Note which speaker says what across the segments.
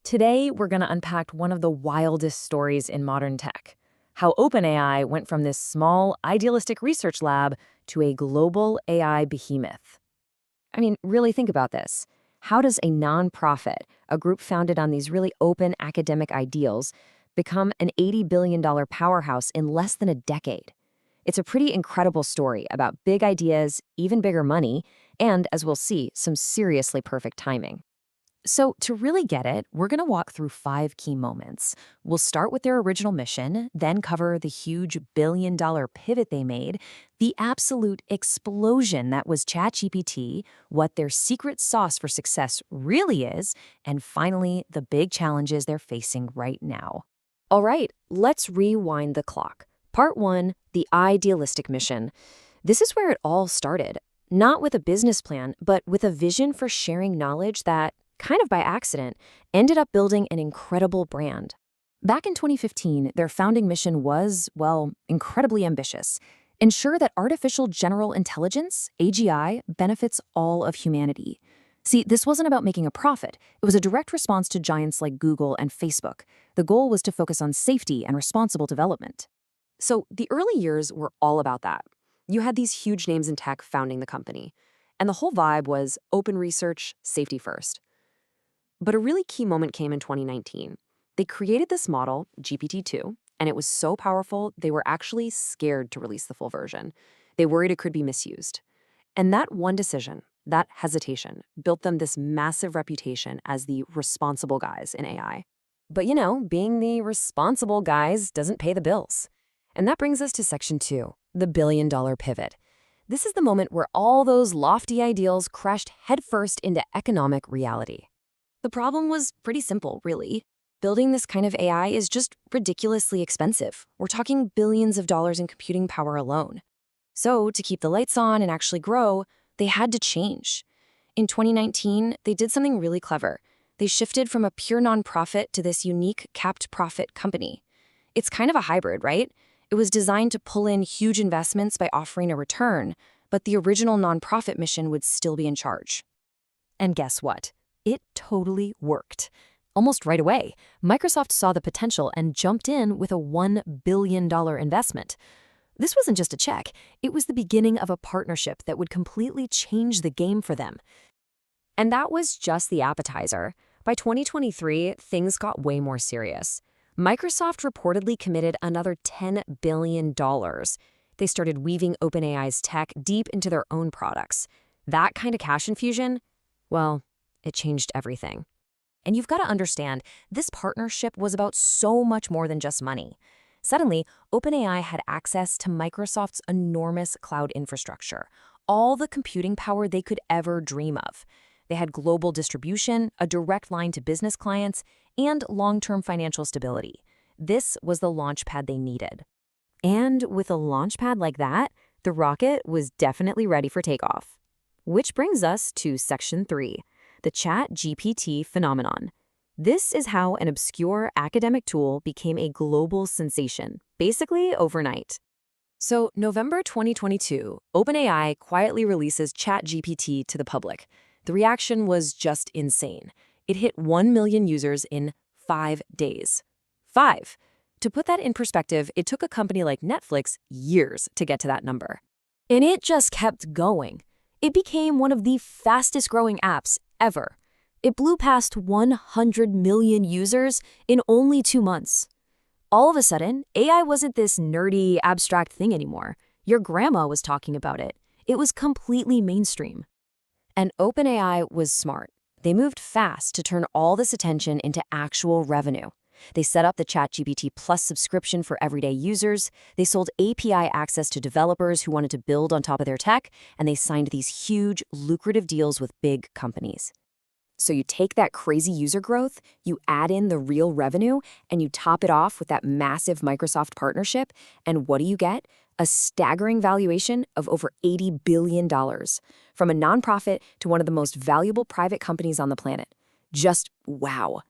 Speaker 1: Today, we're going to unpack one of the wildest stories in modern tech: how OpenAI went from this small, idealistic research lab to a global AI behemoth. I mean, really think about this. How does a nonprofit, a group founded on these really open academic ideals, become an $80 billion powerhouse in less than a decade? It's a pretty incredible story about big ideas, even bigger money, and, as we'll see, some seriously perfect timing. So, to really get it, we're going to walk through 5 key moments. We'll start with their original mission, then cover the huge billion-dollar pivot they made, the absolute explosion that was ChatGPT, what their secret sauce for success really is, and finally, the big challenges they're facing right now. All right, let's rewind the clock. Part 1, the idealistic mission. This is where it all started. Not with a business plan, but with a vision for sharing knowledge that, kind of by accident, ended up building an incredible brand. Back in 2015, their founding mission was, well, incredibly ambitious. Ensure that artificial general intelligence, AGI, benefits all of humanity. See, this wasn't about making a profit. It was a direct response to giants like Google and Facebook. The goal was to focus on safety and responsible development. So the early years were all about that. You had these huge names in tech founding the company. And the whole vibe was open research, safety first. But a really key moment came in 2019. They created this model, GPT-2, and it was so powerful they were actually scared to release the full version. They worried it could be misused. And that one decision, that hesitation, built them this massive reputation as the responsible guys in AI. But being the responsible guys doesn't pay the bills. And that brings us to section 2, the billion-dollar pivot. This is the moment where all those lofty ideals crashed headfirst into economic reality. The problem was pretty simple, really. Building this kind of AI is just ridiculously expensive. We're talking billions of dollars in computing power alone. So, to keep the lights on and actually grow, they had to change. In 2019, they did something really clever. They shifted from a pure nonprofit to this unique capped profit company. It's kind of a hybrid, right? It was designed to pull in huge investments by offering a return, but the original nonprofit mission would still be in charge. And guess what? It totally worked. Almost right away, Microsoft saw the potential and jumped in with a $1 billion investment. This wasn't just a check, it was the beginning of a partnership that would completely change the game for them. And that was just the appetizer. By 2023, things got way more serious. Microsoft reportedly committed another $10 billion. They started weaving OpenAI's tech deep into their own products. That kind of cash infusion, well, it changed everything. And you've got to understand, this partnership was about so much more than just money. Suddenly, OpenAI had access to Microsoft's enormous cloud infrastructure, all the computing power they could ever dream of. They had global distribution, a direct line to business clients, and long-term financial stability. This was the launchpad they needed. And with a launchpad like that, the rocket was definitely ready for takeoff. Which brings us to section 3. The ChatGPT phenomenon. This is how an obscure academic tool became a global sensation, basically overnight. So, November 2022, OpenAI quietly releases ChatGPT to the public. The reaction was just insane. It hit 1 million users in 5 days. 5. To put that in perspective, it took a company like Netflix years to get to that number. And it just kept going. It became one of the fastest-growing apps ever. It blew past 100 million users in only 2 months. All of a sudden, AI wasn't this nerdy, abstract thing anymore. Your grandma was talking about it. It was completely mainstream. And OpenAI was smart. They moved fast to turn all this attention into actual revenue. They set up the ChatGPT Plus subscription for everyday users, they sold API access to developers who wanted to build on top of their tech, and they signed these huge, lucrative deals with big companies. So you take that crazy user growth, you add in the real revenue, and you top it off with that massive Microsoft partnership, and what do you get? A staggering valuation of over $80 billion, from a nonprofit to one of the most valuable private companies on the planet. Just wow.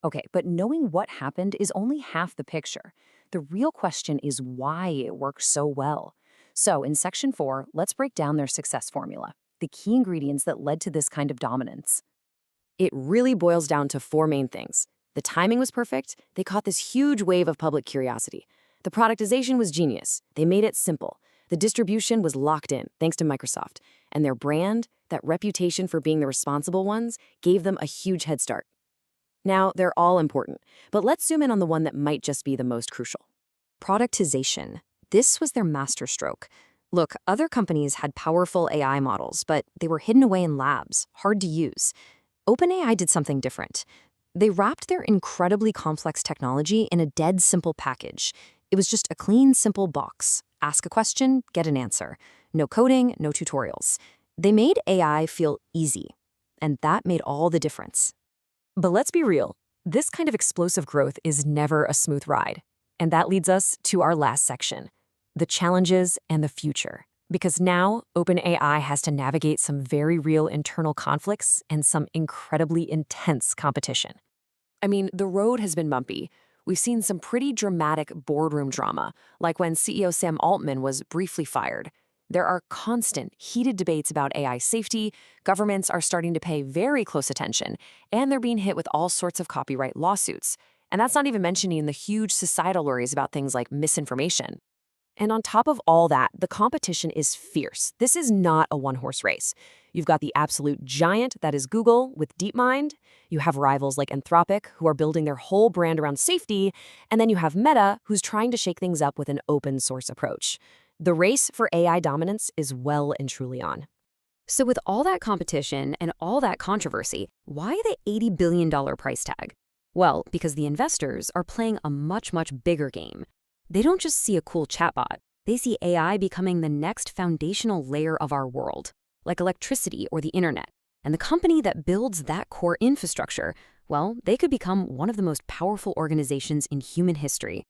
Speaker 1: Okay, but knowing what happened is only half the picture. The real question is why it worked so well. So in section 4, let's break down their success formula, the key ingredients that led to this kind of dominance. It really boils down to four main things. The timing was perfect. They caught this huge wave of public curiosity. The productization was genius. They made it simple. The distribution was locked in, thanks to Microsoft. And their brand, that reputation for being the responsible ones, gave them a huge head start. Now, they're all important, but let's zoom in on the one that might just be the most crucial. Productization. This was their masterstroke. Look, other companies had powerful AI models, but they were hidden away in labs, hard to use. OpenAI did something different. They wrapped their incredibly complex technology in a dead simple package. It was just a clean, simple box. Ask a question, get an answer. No coding, no tutorials. They made AI feel easy, and that made all the difference. But let's be real, this kind of explosive growth is never a smooth ride. And that leads us to our last section, the challenges and the future. Because now, OpenAI has to navigate some very real internal conflicts and some incredibly intense competition. I mean, the road has been bumpy. We've seen some pretty dramatic boardroom drama, like when CEO Sam Altman was briefly fired. There are constant, heated debates about AI safety, governments are starting to pay very close attention, and they're being hit with all sorts of copyright lawsuits. And that's not even mentioning the huge societal worries about things like misinformation. And on top of all that, the competition is fierce. This is not a one-horse race. You've got the absolute giant that is Google with DeepMind. You have rivals like Anthropic, who are building their whole brand around safety. And then you have Meta, who's trying to shake things up with an open source approach. The race for AI dominance is well and truly on. So with all that competition and all that controversy, why the $80 billion price tag? Well, because the investors are playing a much, much bigger game. They don't just see a cool chatbot. They see AI becoming the next foundational layer of our world, like electricity or the internet. And the company that builds that core infrastructure, well, they could become one of the most powerful organizations in human history.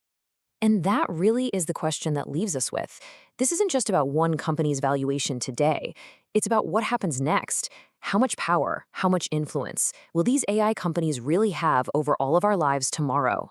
Speaker 1: And that really is the question that leaves us with. This isn't just about one company's valuation today. It's about what happens next. How much power, how much influence will these AI companies really have over all of our lives tomorrow?